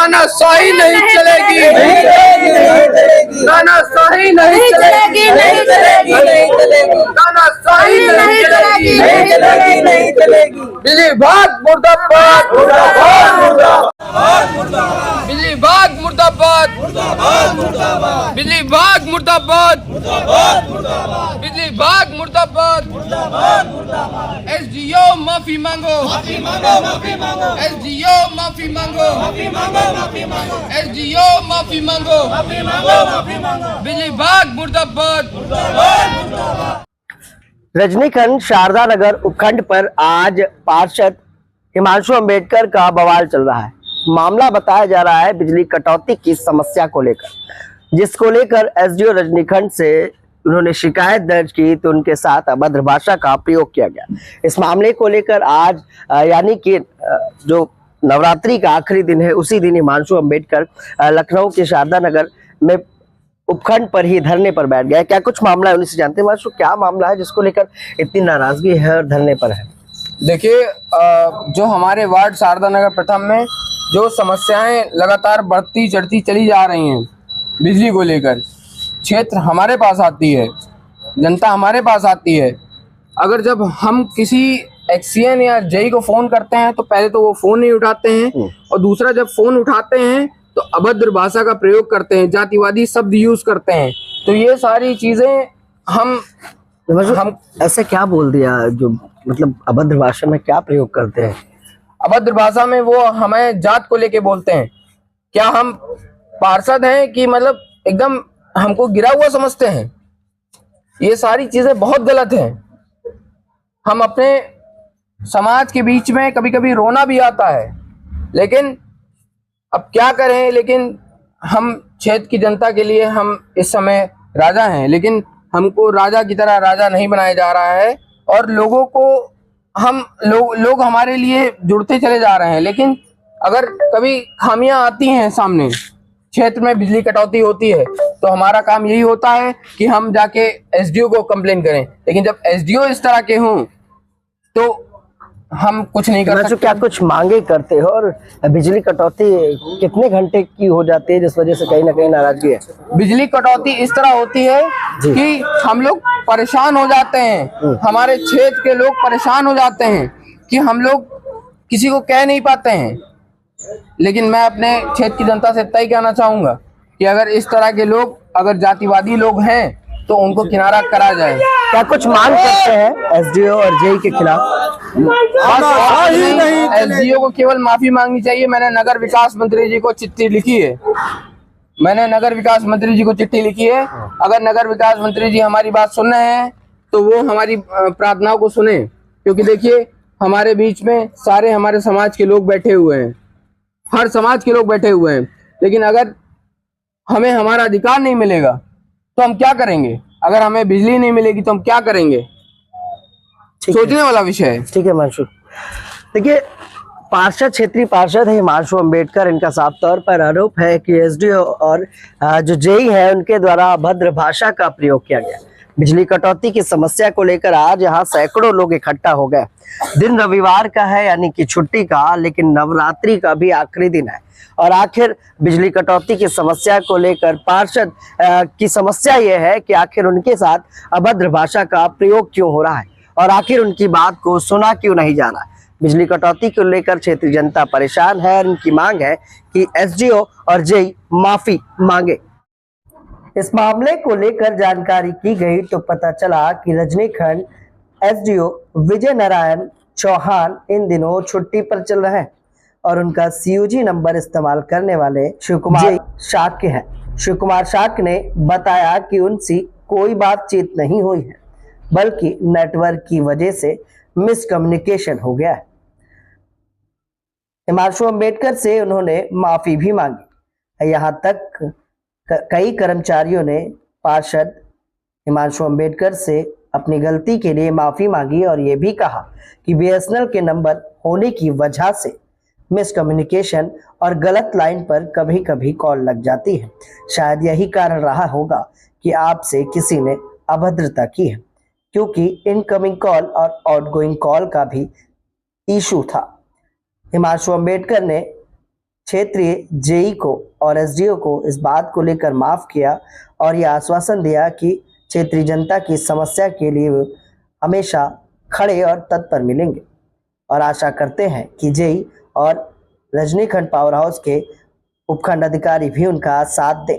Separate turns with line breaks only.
तानाशाही नहीं चलेगी, तानाशाही नहीं चलेगी, तानाशाही नहीं चलेगी। बिजली विभाग मुर्दाबाद, बिजली विभाग मुर्दाबाद, बिजली विभाग मुर्दाबाद, बिजली विभाग मुर्दाबाद। एसडीओ माफी मांगो, एसडीओ माफी मांगो, एसडीओ माफी मांगो, बिजली विभाग मुर्दाबाद।
रजनीखंड शारदा नगर उपखंड पर आज पार्षद हिमांशु अंबेडकर का बवाल चल रहा है। मामला बताया जा रहा है बिजली कटौती की समस्या को लेकर, जिसको लेकर एसडीओ रजनीखंड से उन्होंने शिकायत दर्ज की तो उनके साथ अभद्र भाषा का प्रयोग किया गया। इस मामले को लेकर आज यानी कि जो नवरात्रि का आखिरी दिन है उसी दिन हिमांशु अंबेडकर लखनऊ के शारदा नगर में उपखंड पर ही धरने पर बैठ गया। क्या कुछ मामला है उनसे जानते हैं। हिमांशु, क्या मामला है जिसको लेकर इतनी नाराजगी है और धरने पर है?
देखिए, जो हमारे वार्ड शारदा नगर प्रथम में जो समस्याएं लगातार बढ़ती चढ़ती चली जा रही हैं बिजली को लेकर, क्षेत्र हमारे पास आती है, जनता हमारे पास आती है। अगर जब हम किसी एक्सीएन या जेई को फोन करते हैं तो पहले तो वो फोन नहीं उठाते हैं, और दूसरा जब फोन उठाते हैं तो अभद्र भाषा का प्रयोग करते हैं, जातिवादी शब्द यूज करते हैं। तो ये सारी चीजें हम
ऐसे क्या बोल दिया जो मतलब अभद्र भाषा में क्या प्रयोग करते हैं?
अभद्र भाषा में वो हमें जात को लेके बोलते हैं। क्या हम पार्षद हैं कि मतलब एकदम हमको गिरा हुआ समझते हैं? ये सारी चीजें बहुत गलत हैं। हम अपने समाज के बीच में कभी कभी रोना भी आता है, लेकिन अब क्या करें। लेकिन हम क्षेत्र की जनता के लिए हम इस समय राजा हैं, लेकिन हमको राजा की तरह राजा नहीं बनाया जा रहा है, और लोगों को हम लोग हमारे लिए जुड़ते चले जा रहे हैं। लेकिन अगर कभी खामियां आती हैं सामने, क्षेत्र में बिजली कटौती होती है, तो हमारा काम यही होता है कि हम जाके एसडीओ को कंप्लेन करें। लेकिन जब एसडीओ इस तरह के हों तो हम कुछ नहीं कर सकते।
क्या कुछ मांगे करते हो? और बिजली कटौती कितने घंटे की हो जाती है जिस वजह से कहीं ना कहीं नाराजगी है?
बिजली कटौती इस तरह होती है कि हम लोग परेशान हो जाते हैं, हमारे क्षेत्र के लोग परेशान हो जाते हैं कि हम लोग किसी को कह नहीं पाते हैं। लेकिन मैं अपने क्षेत्र की जनता से इतना ही कहना चाहूंगा कि अगर इस तरह के लोग अगर जातिवादी लोग हैं तो उनको किनारा करा जाए।
क्या कुछ मांग करते हैं एसडीओ और जेई के खिलाफ?
एसडीओ को केवल माफी मांगनी चाहिए। मैंने नगर विकास मंत्री जी को चिट्ठी लिखी है, मैंने नगर विकास मंत्री जी को चिट्ठी लिखी है। अगर नगर विकास मंत्री जी हमारी बात सुन रहे हैं तो वो हमारी प्रार्थनाओं को सुने, क्योंकि देखिए हमारे बीच में सारे हमारे समाज के लोग बैठे हुए हैं, हर समाज के लोग बैठे हुए हैं। लेकिन अगर हमें हमारा अधिकार नहीं मिलेगा तो हम क्या करेंगे? अगर हमें बिजली नहीं मिलेगी तो हम क्या करेंगे? सोचने वाला विषय है।
ठीक है हिमांशु, देखिए पार्षद, क्षेत्रीय पार्षद है हिमांशु अंबेडकर। इनका साफ तौर पर आरोप है कि एसडीओ और जो जेई है उनके द्वारा अभद्र भाषा का प्रयोग किया गया। बिजली कटौती की समस्या को लेकर आज यहाँ सैकड़ों लोग इकट्ठा हो गए। दिन रविवार का है यानी कि छुट्टी का, लेकिन नवरात्रि का भी आखिरी दिन है। और आखिर बिजली कटौती की समस्या को लेकर पार्षद की समस्या यह है कि आखिर उनके साथ अभद्र भाषा का प्रयोग क्यों हो रहा है और आखिर उनकी बात को सुना क्यों नहीं जा रहा है। बिजली कटौती को लेकर क्षेत्रीय जनता परेशान है और उनकी मांग है कि एसडीओ और जेई माफी मांगे। इस मामले को लेकर जानकारी की गई तो पता चला कि रजनीखंड एसडीओ विजय नारायण चौहान इन दिनों छुट्टी पर चल रहे हैं और उनका सीयूजी नंबर इस्तेमाल करने वाले शिव कुमार शाक्य हैं। शिव कुमार शाक्य ने बताया कि उनसे कोई बातचीत नहीं हुई है, बल्कि नेटवर्क की वजह से मिसकम्युनिकेशन हो गया है। हिमांशु अंबेडकर से उन्होंने माफी भी मांगी। यहाँ तक कई कर्मचारियों ने पार्षद हिमांशु अंबेडकर से अपनी गलती के लिए माफी मांगी और ये भी कहा कि बीएसएनएल के नंबर होने की वजह से मिसकम्युनिकेशन और गलत लाइन पर कभी कभी कॉल लग जाती है। शायद यही कारण रहा होगा कि आपसे किसी ने अभद्रता की है, क्योंकि इनकमिंग कॉल और आउटगोइंग कॉल का भी इशू था। हिमांशु अंबेडकर ने क्षेत्रीय जेई को और एसडीओ को इस बात को लेकर माफ किया और यह आश्वासन दिया कि क्षेत्रीय जनता की समस्या के लिए वे हमेशा खड़े और तत्पर मिलेंगे और आशा करते हैं कि जेई और रजनीखंड पावर हाउस के उपखंड अधिकारी भी उनका साथ दें।